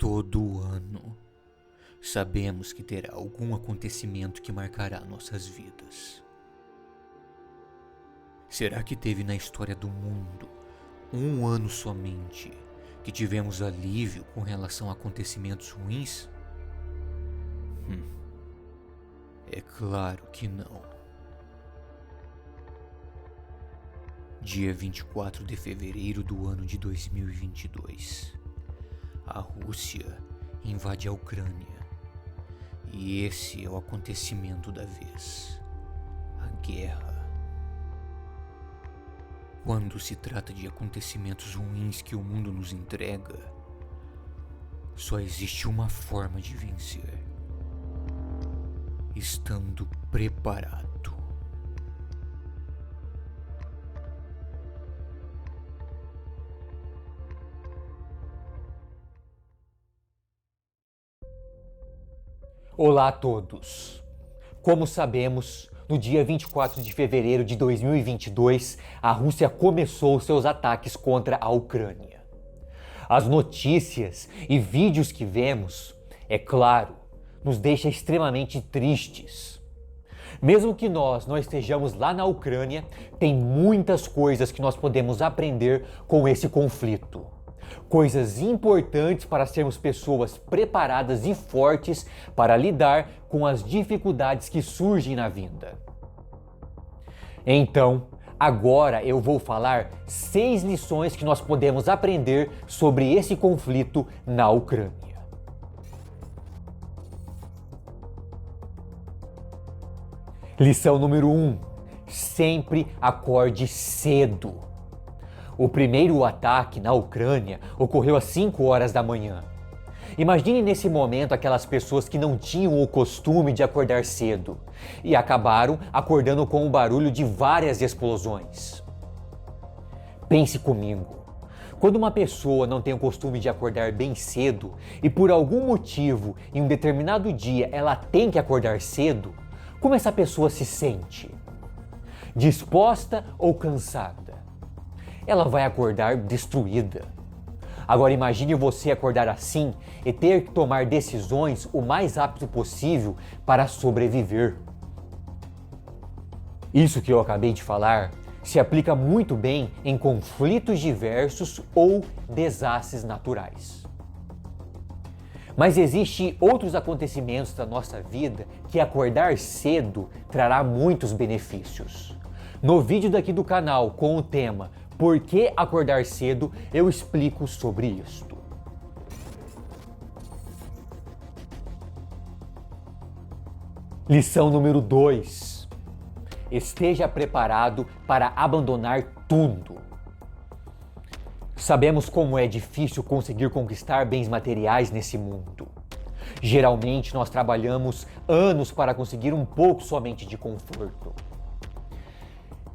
Todo ano, sabemos que terá algum acontecimento que marcará nossas vidas. Será que teve na história do mundo um ano somente que tivemos alívio com relação a acontecimentos ruins? É claro que não. Dia 24 de fevereiro do ano de 2022, a Rússia invade a Ucrânia. E esse é o acontecimento da vez: a guerra. Quando se trata de acontecimentos ruins que o mundo nos entrega, só existe uma forma de vencer: estando preparado. Olá a todos! Como sabemos, no dia 24 de fevereiro de 2022, a Rússia começou seus ataques contra a Ucrânia. As notícias e vídeos que vemos, é claro, nos deixam extremamente tristes. Mesmo que nós não estejamos lá na Ucrânia, tem muitas coisas que nós podemos aprender com esse conflito. Coisas importantes para sermos pessoas preparadas e fortes para lidar com as dificuldades que surgem na vida. Então, agora eu vou falar 6 lições que nós podemos aprender sobre esse conflito na Ucrânia. Lição número 1. Sempre acorde cedo. O primeiro ataque na Ucrânia ocorreu às 5 horas da manhã. Imagine nesse momento aquelas pessoas que não tinham o costume de acordar cedo e acabaram acordando com o barulho de várias explosões. Pense comigo. Quando uma pessoa não tem o costume de acordar bem cedo e por algum motivo em um determinado dia ela tem que acordar cedo, como essa pessoa se sente? Disposta ou cansada? Ela vai acordar destruída. Agora imagine você acordar assim e ter que tomar decisões o mais rápido possível para sobreviver. Isso que eu acabei de falar se aplica muito bem em conflitos diversos ou desastres naturais. Mas existem outros acontecimentos da nossa vida que acordar cedo trará muitos benefícios. No vídeo daqui do canal com o tema Por que acordar cedo, eu explico sobre isto. Lição número 2. Esteja preparado para abandonar tudo. Sabemos como é difícil conseguir conquistar bens materiais nesse mundo. Geralmente nós trabalhamos anos para conseguir um pouco somente de conforto.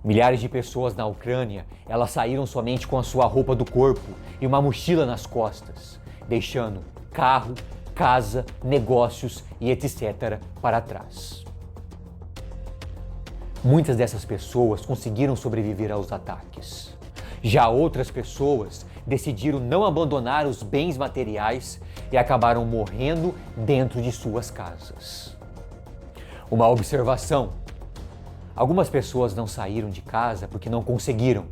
Milhares de pessoas na Ucrânia, elas saíram somente com a sua roupa do corpo e uma mochila nas costas, deixando carro, casa, negócios e etc. para trás. Muitas dessas pessoas conseguiram sobreviver aos ataques. Já outras pessoas decidiram não abandonar os bens materiais e acabaram morrendo dentro de suas casas. Uma observação: algumas pessoas não saíram de casa porque não conseguiram.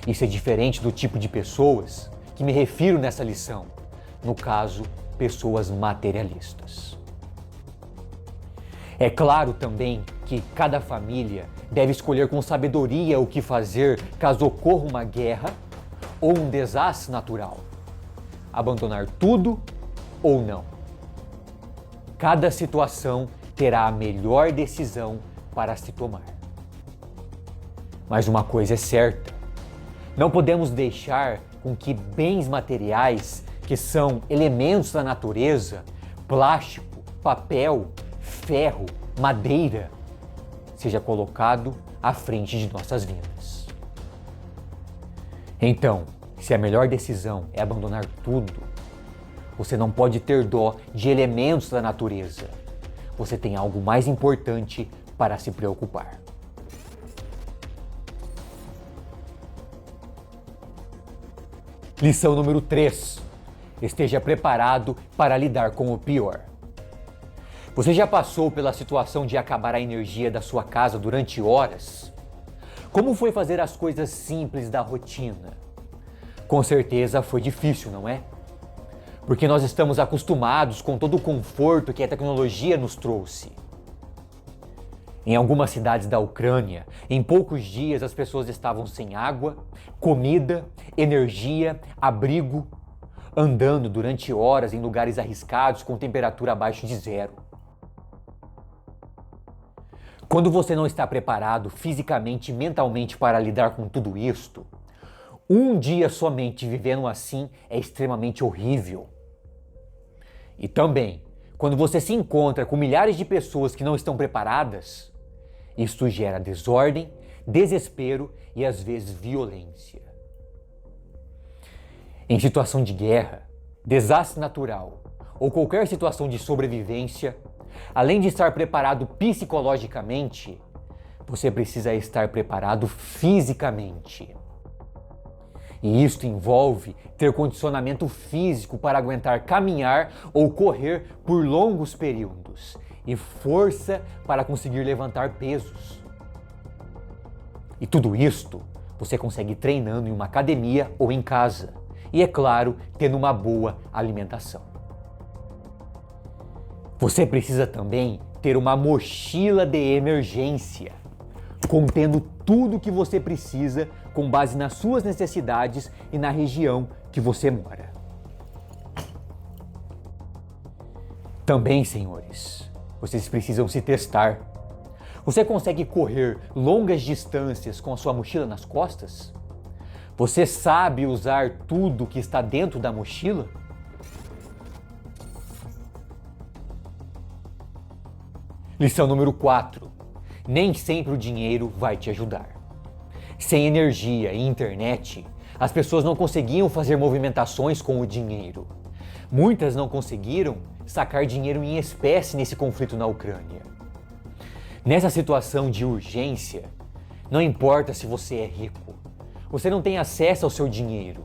Isso é diferente do tipo de pessoas que me refiro nessa lição. No caso, pessoas materialistas. É claro também que cada família deve escolher com sabedoria o que fazer caso ocorra uma guerra ou um desastre natural. Abandonar tudo ou não. Cada situação terá a melhor decisão para se tomar. Mas uma coisa é certa: não podemos deixar com que bens materiais, que são elementos da natureza, plástico, papel, ferro, madeira, seja colocado à frente de nossas vidas. Então, se a melhor decisão é abandonar tudo, você não pode ter dó de elementos da natureza. Você tem algo mais importante para se preocupar. Lição número 3. esteja preparado para lidar com o pior. Você já passou pela situação de acabar a energia da sua casa durante horas? Como foi fazer as coisas simples da rotina? Com certeza foi difícil, não é? Porque nós estamos acostumados com todo o conforto que a tecnologia nos trouxe. Em algumas cidades da Ucrânia, em poucos dias as pessoas estavam sem água, comida, energia, abrigo, andando durante horas em lugares arriscados com temperatura abaixo de zero. Quando você não está preparado fisicamente e mentalmente para lidar com tudo isto, um dia somente vivendo assim é extremamente horrível. E também, quando você se encontra com milhares de pessoas que não estão preparadas, isto gera desordem, desespero e às vezes violência. Em situação de guerra, desastre natural ou qualquer situação de sobrevivência, além de estar preparado psicologicamente, você precisa estar preparado fisicamente. E isto envolve ter condicionamento físico para aguentar caminhar ou correr por longos períodos e força para conseguir levantar pesos. E tudo isto você consegue treinando em uma academia ou em casa. E é claro, tendo uma boa alimentação. Você precisa também ter uma mochila de emergência, contendo tudo o que você precisa com base nas suas necessidades e na região que você mora. Também, senhores, vocês precisam se testar. Você consegue correr longas distâncias com a sua mochila nas costas? Você sabe usar tudo que está dentro da mochila? Lição número 4. Nem sempre o dinheiro vai te ajudar. Sem energia e internet, as pessoas não conseguiam fazer movimentações com o dinheiro. Muitas não conseguiram sacar dinheiro em espécie nesse conflito na Ucrânia. Nessa situação de urgência, não importa se você é rico, você não tem acesso ao seu dinheiro.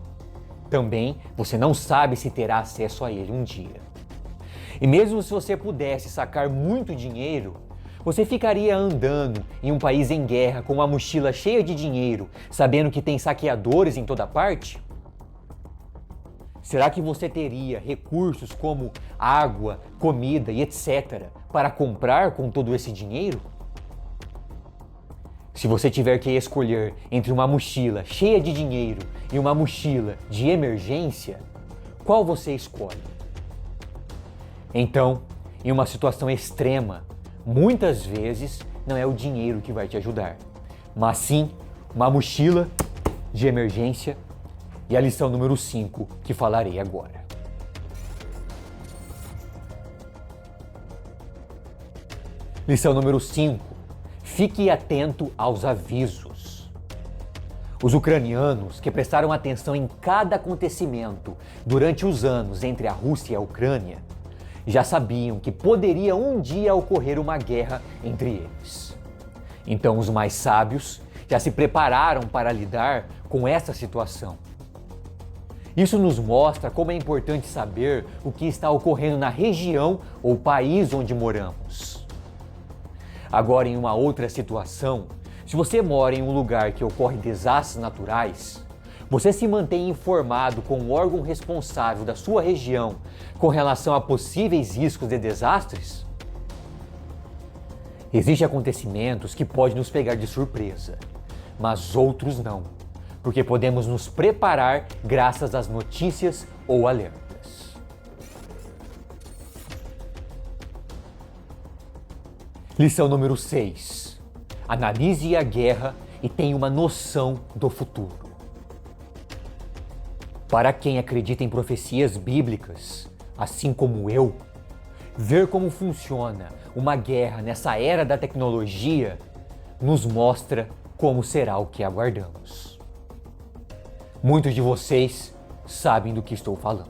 Também você não sabe se terá acesso a ele um dia. E mesmo se você pudesse sacar muito dinheiro, você ficaria andando em um país em guerra com uma mochila cheia de dinheiro, sabendo que tem saqueadores em toda parte? Será que você teria recursos como água, comida e etc. para comprar com todo esse dinheiro? Se você tiver que escolher entre uma mochila cheia de dinheiro e uma mochila de emergência, qual você escolhe? Então, em uma situação extrema, muitas vezes não é o dinheiro que vai te ajudar, mas sim uma mochila de emergência e a lição número 5 que falarei agora. Lição número 5. Fique atento aos avisos. Os ucranianos, que prestaram atenção em cada acontecimento durante os anos entre a Rússia e a Ucrânia, já sabiam que poderia um dia ocorrer uma guerra entre eles. Então os mais sábios já se prepararam para lidar com essa situação. Isso nos mostra como é importante saber o que está ocorrendo na região ou país onde moramos. Agora, em uma outra situação, se você mora em um lugar que ocorre desastres naturais, você se mantém informado com o órgão responsável da sua região com relação a possíveis riscos de desastres? Existem acontecimentos que podem nos pegar de surpresa, mas outros não, porque podemos nos preparar graças às notícias ou alertas. Lição número 6. Analise a guerra e tenha uma noção do futuro. Para quem acredita em profecias bíblicas, assim como eu, ver como funciona uma guerra nessa era da tecnologia nos mostra como será o que aguardamos. Muitos de vocês sabem do que estou falando.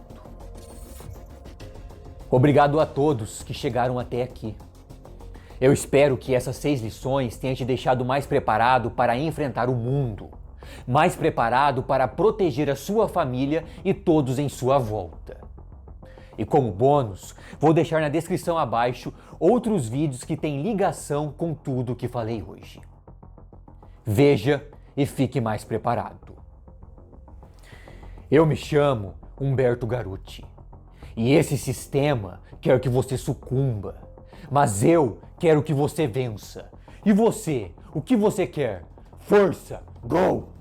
Obrigado a todos que chegaram até aqui. Eu espero que essas 6 lições tenham te deixado mais preparado para enfrentar o mundo, mais preparado para proteger a sua família e todos em sua volta. E como bônus, vou deixar na descrição abaixo outros vídeos que têm ligação com tudo que falei hoje. Veja e fique mais preparado. Eu me chamo Humberto Garuti e esse sistema quer que você sucumba, mas eu quero que você vença. E você, o que você quer? Força, go!